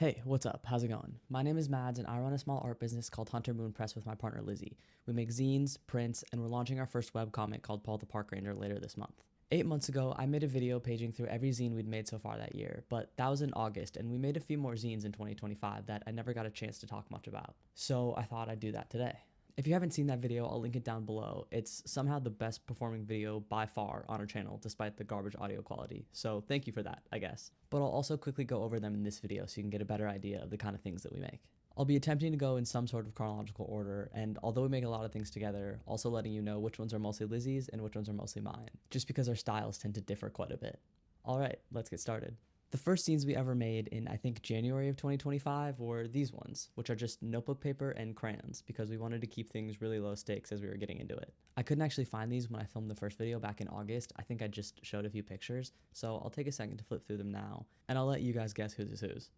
Hey, what's up? How's it going? My name is Mads, and I run a small art business called Hunter Moon Press with my partner Lizzie. We make zines, prints, and we're launching our first webcomic called Paul the Park Ranger later this month. 8 months ago, I made a video paging through every zine we'd made so far that year, but that was in August, and we made a few more zines in 2025 that I never got a chance to talk much about. So I thought I'd do that today. If you haven't seen that video, I'll link it down below. It's somehow the best performing video by far on our channel, despite the garbage audio quality. So thank you for that, I guess. But I'll also quickly go over them in this video so you can get a better idea of the kind of things that we make. I'll be attempting to go in some sort of chronological order, and although we make a lot of things together, also letting you know which ones are mostly Lizzie's and which ones are mostly mine, just because our styles tend to differ quite a bit. Alright, let's get started. The first zines we ever made in, I think, January of 2025 were these ones, which are just notebook paper and crayons, because we wanted to keep things really low stakes as we were getting into it. I couldn't actually find these when I filmed the first video back in August. I think I just showed a few pictures, so I'll take a second to flip through them now, and I'll let you guys guess whose is whose.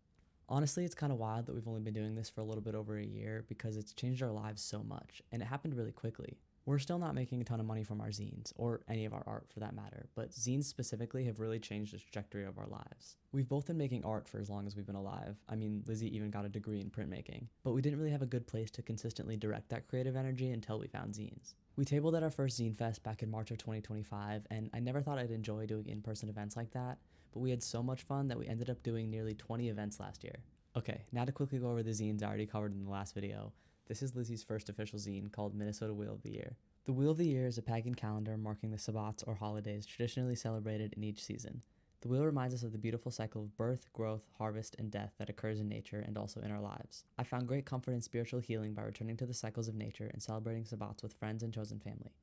Honestly, it's kind of wild that we've only been doing this for a little bit over a year because it's changed our lives so much, and it happened really quickly. We're still not making a ton of money from our zines, or any of our art for that matter, but zines specifically have really changed the trajectory of our lives. We've both been making art for as long as we've been alive. I mean, Lizzie even got a degree in printmaking, but we didn't really have a good place to consistently direct that creative energy until we found zines. We tabled at our first Zine Fest back in March of 2025, and I never thought I'd enjoy doing in-person events like that, but we had so much fun that we ended up doing nearly 20 events last year. Okay, now to quickly go over the zines I already covered in the last video. This is Lizzie's first official zine called Minnesota Wheel of the Year. The Wheel of the Year is a pagan calendar marking the Sabbats or holidays traditionally celebrated in each season. The wheel reminds us of the beautiful cycle of birth, growth, harvest, and death that occurs in nature and also in our lives. I found great comfort and spiritual healing by returning to the cycles of nature and celebrating Sabbats with friends and chosen family.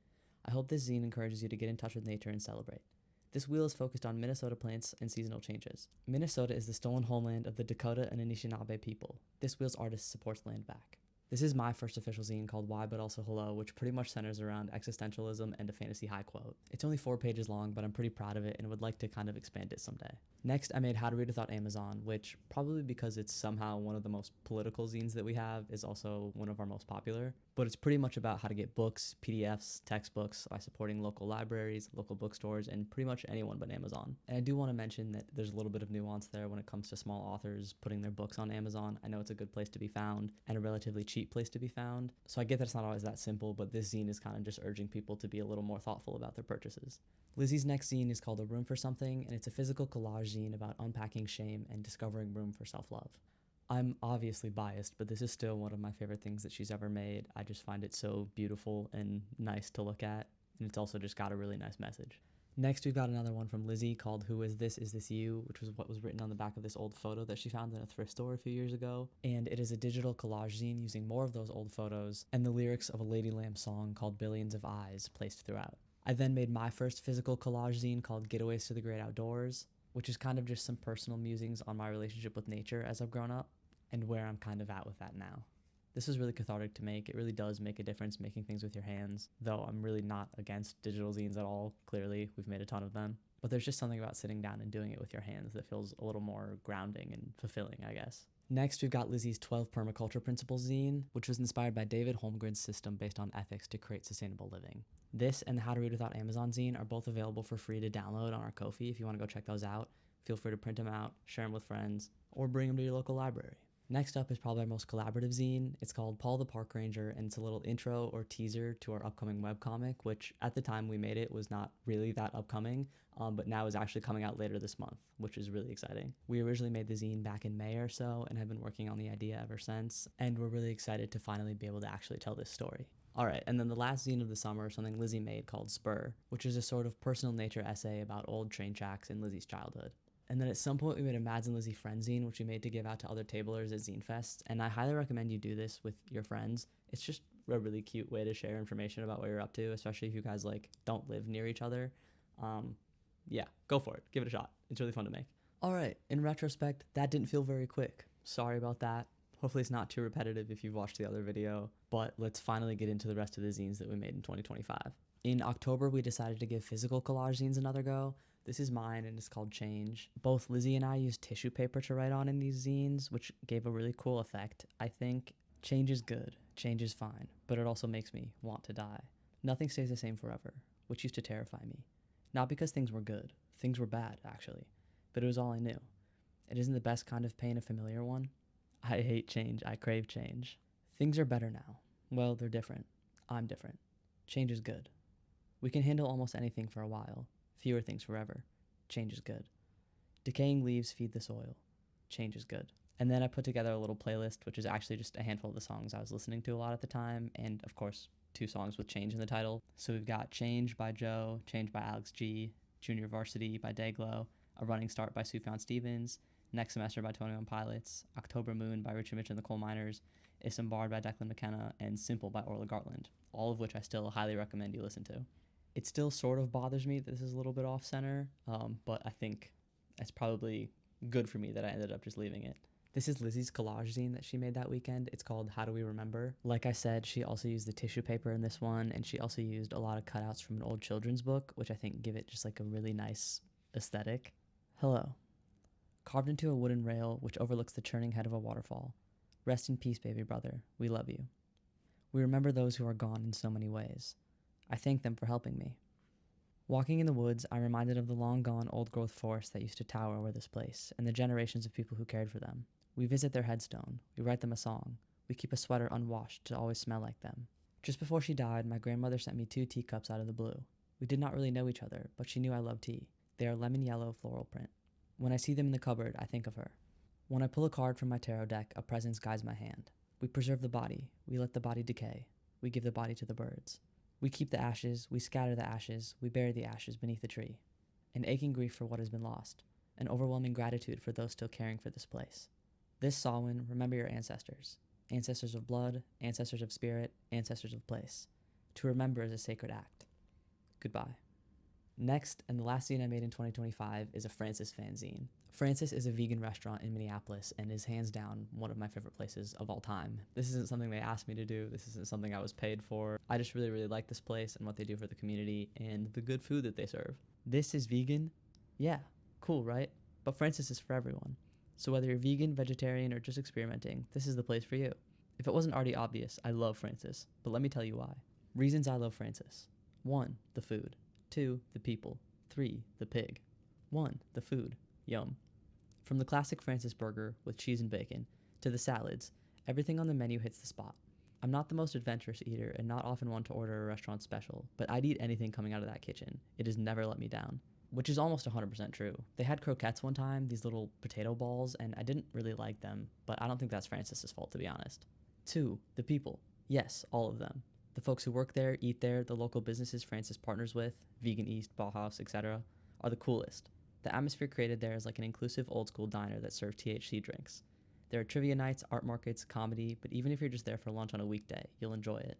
I hope this zine encourages you to get in touch with nature and celebrate. This wheel is focused on Minnesota plants and seasonal changes. Minnesota is the stolen homeland of the Dakota and Anishinaabe people. This wheel's artist supports land back. This is my first official zine called Why But Also Hello, which pretty much centers around existentialism and a fantasy high quote. It's only 4 pages long, but I'm pretty proud of it and would like to kind of expand it someday. Next, I made How to Read Without Amazon, which, probably because it's somehow one of the most political zines that we have, is also one of our most popular. But it's pretty much about how to get books, PDFs, textbooks by supporting local libraries, local bookstores, and pretty much anyone but Amazon. And I do want to mention that there's a little bit of nuance there when it comes to small authors putting their books on Amazon. I know it's a good place to be found and a relatively cheap place to be found. So I get that it's not always that simple, but this zine is kind of just urging people to be a little more thoughtful about their purchases. Lizzie's next zine is called A Room for Something, and it's a physical collage zine about unpacking shame and discovering room for self-love. I'm obviously biased, but this is still one of my favorite things that she's ever made. I just find it so beautiful and nice to look at, and it's also just got a really nice message. Next, we've got another one from Lizzie called Who Is This? Is This You?, which was what was written on the back of this old photo that she found in a thrift store a few years ago. And it is a digital collage zine using more of those old photos and the lyrics of a Lady Lamb song called Billions of Eyes placed throughout. I then made my first physical collage zine called Getaways to the Great Outdoors, which is kind of just some personal musings on my relationship with nature as I've grown up and where I'm kind of at with that now. This is really cathartic to make. It really does make a difference making things with your hands, though I'm really not against digital zines at all. Clearly, we've made a ton of them. But there's just something about sitting down and doing it with your hands that feels a little more grounding and fulfilling, I guess. Next, we've got Lizzie's 12 Permaculture Principles zine, which was inspired by David Holmgren's system based on ethics to create sustainable living. This and the How to Read Without Amazon zine are both available for free to download on our Ko-fi if you want to go check those out. Feel free to print them out, share them with friends, or bring them to your local library. Next up is probably our most collaborative zine. It's called Paul the Park Ranger, and it's a little intro or teaser to our upcoming webcomic, which at the time we made it was not really that upcoming, but now is actually coming out later this month, which is really exciting. We originally made the zine back in May or so and have been working on the idea ever since, and we're really excited to finally be able to actually tell this story. Alright, and then the last zine of the summer is something Lizzie made called Spur, which is a sort of personal nature essay about old train tracks in Lizzie's childhood. And then at some point we made a Mads and Lizzie Fan-Zine, which we made to give out to other tablers at Zine Fest, and I highly recommend you do this with your friends. It's just a really cute way to share information about what you're up to, especially if you guys don't live near each other. Yeah, go for it. Give it a shot. It's really fun to make. Alright, in retrospect, that didn't feel very quick. Sorry about that. Hopefully it's not too repetitive if you've watched the other video, but let's finally get into the rest of the zines that we made in 2025. In October, we decided to give physical collage zines another go. This is mine, and it's called Change. Both Lizzie and I used tissue paper to write on in these zines, which gave a really cool effect. I think change is good, change is fine, but it also makes me want to die. Nothing stays the same forever, which used to terrify me. Not because things were good. Things were bad, actually. But it was all I knew. It isn't the best kind of pain, a familiar one. I hate change. I crave change. Things are better now. Well, they're different. I'm different. Change is good. We can handle almost anything for a while. Fewer things forever. Change is good. Decaying leaves feed the soil. Change is good. And then I put together a little playlist, which is actually just a handful of the songs I was listening to a lot at the time, and of course, 2 songs with change in the title. So we've got Change by Joe, Change by Alex G, Junior Varsity by Dayglow, A Running Start by Sufjan Stevens, Next Semester by 21 Pilots, October Moon by Richie Mitch and the Coal Miners, Isambard by Declan McKenna, and Simple by Orla Gartland, all of which I still highly recommend you listen to. It still sort of bothers me that this is a little bit off-center, but I think it's probably good for me that I ended up just leaving it. This is Lizzie's collage zine that she made that weekend. It's called How Do We Remember? Like I said, she also used the tissue paper in this one, and she also used a lot of cutouts from an old children's book, which I think give it just like a really nice aesthetic. Hello. Carved into a wooden rail which overlooks the churning head of a waterfall. Rest in peace, baby brother. We love you. We remember those who are gone in so many ways. I thank them for helping me. Walking in the woods, I'm reminded of the long-gone old-growth forest that used to tower over this place, and the generations of people who cared for them. We visit their headstone. We write them a song. We keep a sweater unwashed to always smell like them. Just before she died, my grandmother sent me 2 teacups out of the blue. We did not really know each other, but she knew I loved tea. They are lemon yellow floral print. When I see them in the cupboard, I think of her. When I pull a card from my tarot deck, a presence guides my hand. We preserve the body. We let the body decay. We give the body to the birds. We keep the ashes. We scatter the ashes. We bury the ashes beneath the tree. An aching grief for what has been lost. An overwhelming gratitude for those still caring for this place. This Samhain, remember your ancestors. Ancestors of blood, ancestors of spirit, ancestors of place. To remember is a sacred act. Goodbye. Next, and the last zine I made in 2025 is a Francis Fan-Zine. Francis is a vegan restaurant in Minneapolis and is hands down one of my favorite places of all time. This isn't something they asked me to do. This isn't something I was paid for. I just really, really like this place and what they do for the community and the good food that they serve. This is vegan? Yeah, cool, right? But Francis is for everyone. So whether you're vegan, vegetarian, or just experimenting, this is the place for you. If it wasn't already obvious, I love Francis, but let me tell you why. Reasons I love Francis. 1, the food. 2, the people. 3, the pig. 1, the food. Yum. From the classic Francis burger with cheese and bacon to the salads, everything on the menu hits the spot. I'm not the most adventurous eater and not often one to order a restaurant special, but I'd eat anything coming out of that kitchen. It has never let me down. Which is almost 100% true. They had croquettes one time, these little potato balls, and I didn't really like them, but I don't think that's Francis's fault, to be honest. 2, the people. Yes, all of them. The folks who work there, eat there, the local businesses Francis partners with, Vegan East, Bauhaus, etc., are the coolest. The atmosphere created there is like an inclusive old-school diner that serves THC drinks. There are trivia nights, art markets, comedy, but even if you're just there for lunch on a weekday, you'll enjoy it.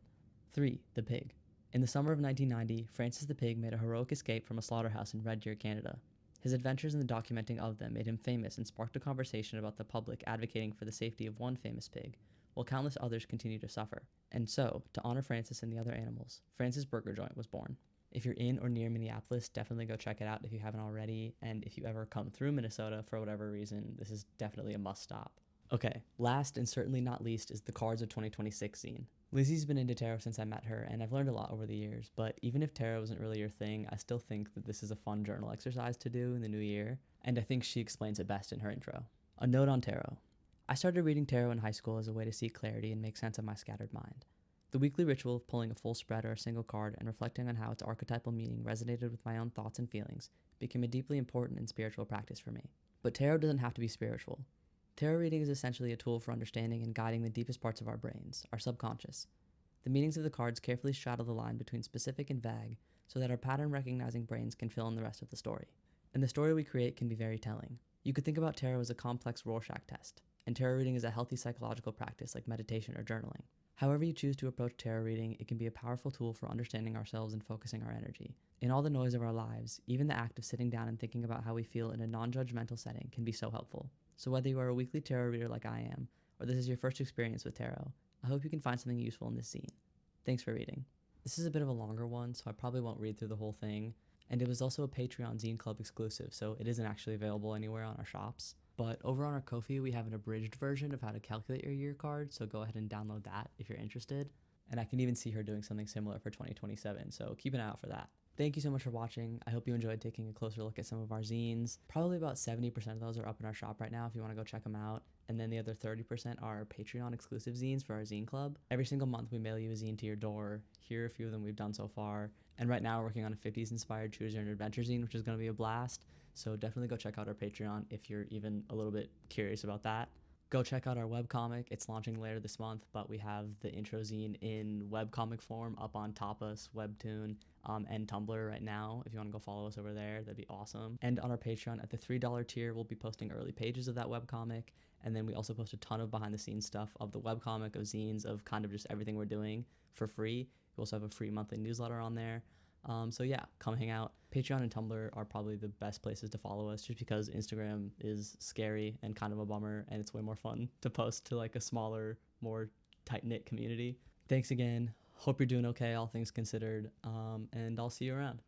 3, the pig. In the summer of 1990, Francis the Pig made a heroic escape from a slaughterhouse in Red Deer, Canada. His adventures in the documenting of them made him famous and sparked a conversation about the public advocating for the safety of one famous pig, while countless others continue to suffer. And so, to honor Francis and the other animals, Francis Burger Joint was born. If you're in or near Minneapolis, definitely go check it out if you haven't already, and if you ever come through Minnesota for whatever reason, this is definitely a must stop. Okay, last and certainly not least is the Cards of 2026 zine. Lizzie's been into tarot since I met her, and I've learned a lot over the years, but even if tarot isn't really your thing, I still think that this is a fun journal exercise to do in the new year, and I think she explains it best in her intro. A note on tarot. I started reading tarot in high school as a way to seek clarity and make sense of my scattered mind. The weekly ritual of pulling a full spread or a single card and reflecting on how its archetypal meaning resonated with my own thoughts and feelings became a deeply important and spiritual practice for me. But tarot doesn't have to be spiritual. Tarot reading is essentially a tool for understanding and guiding the deepest parts of our brains, our subconscious. The meanings of the cards carefully straddle the line between specific and vague so that our pattern-recognizing brains can fill in the rest of the story. And the story we create can be very telling. You could think about tarot as a complex Rorschach test, and tarot reading is a healthy psychological practice like meditation or journaling. However you choose to approach tarot reading, it can be a powerful tool for understanding ourselves and focusing our energy. In all the noise of our lives, even the act of sitting down and thinking about how we feel in a non-judgmental setting can be so helpful. So whether you are a weekly tarot reader like I am, or this is your first experience with tarot, I hope you can find something useful in this zine. Thanks for reading. This is a bit of a longer one, so I probably won't read through the whole thing, and it was also a Patreon Zine Club exclusive, so it isn't actually available anywhere on our shops. But over on our Ko-fi, we have an abridged version of how to calculate your year card, so go ahead and download that if you're interested. And I can even see her doing something similar for 2027, so keep an eye out for that. Thank you so much for watching. I hope you enjoyed taking a closer look at some of our zines. Probably about 70% of those are up in our shop right now if you want to go check them out. And then the other 30% are Patreon exclusive zines for our zine club. Every single month we mail you a zine to your door. Here are a few of them we've done so far. And right now we're working on a 50s inspired Choose Your Own Adventure zine, which is going to be a blast. So definitely go check out our Patreon if you're even a little bit curious about that. Go check out our webcomic. It's launching later this month, but we have the intro zine in webcomic form up on Tapas, Webtoon, and Tumblr right now. If you want to go follow us over there, that'd be awesome. And on our Patreon at the $3 tier, we'll be posting early pages of that webcomic. And then we also post a ton of behind the scenes stuff of the webcomic, of zines, of kind of just everything we're doing for free. We also have a free monthly newsletter on there. So yeah, come hang out. Patreon and Tumblr are probably the best places to follow us just because Instagram is scary and kind of a bummer, and it's way more fun to post to like a smaller, more tight-knit community. Thanks again. Hope you're doing okay, all things considered, and I'll see you around.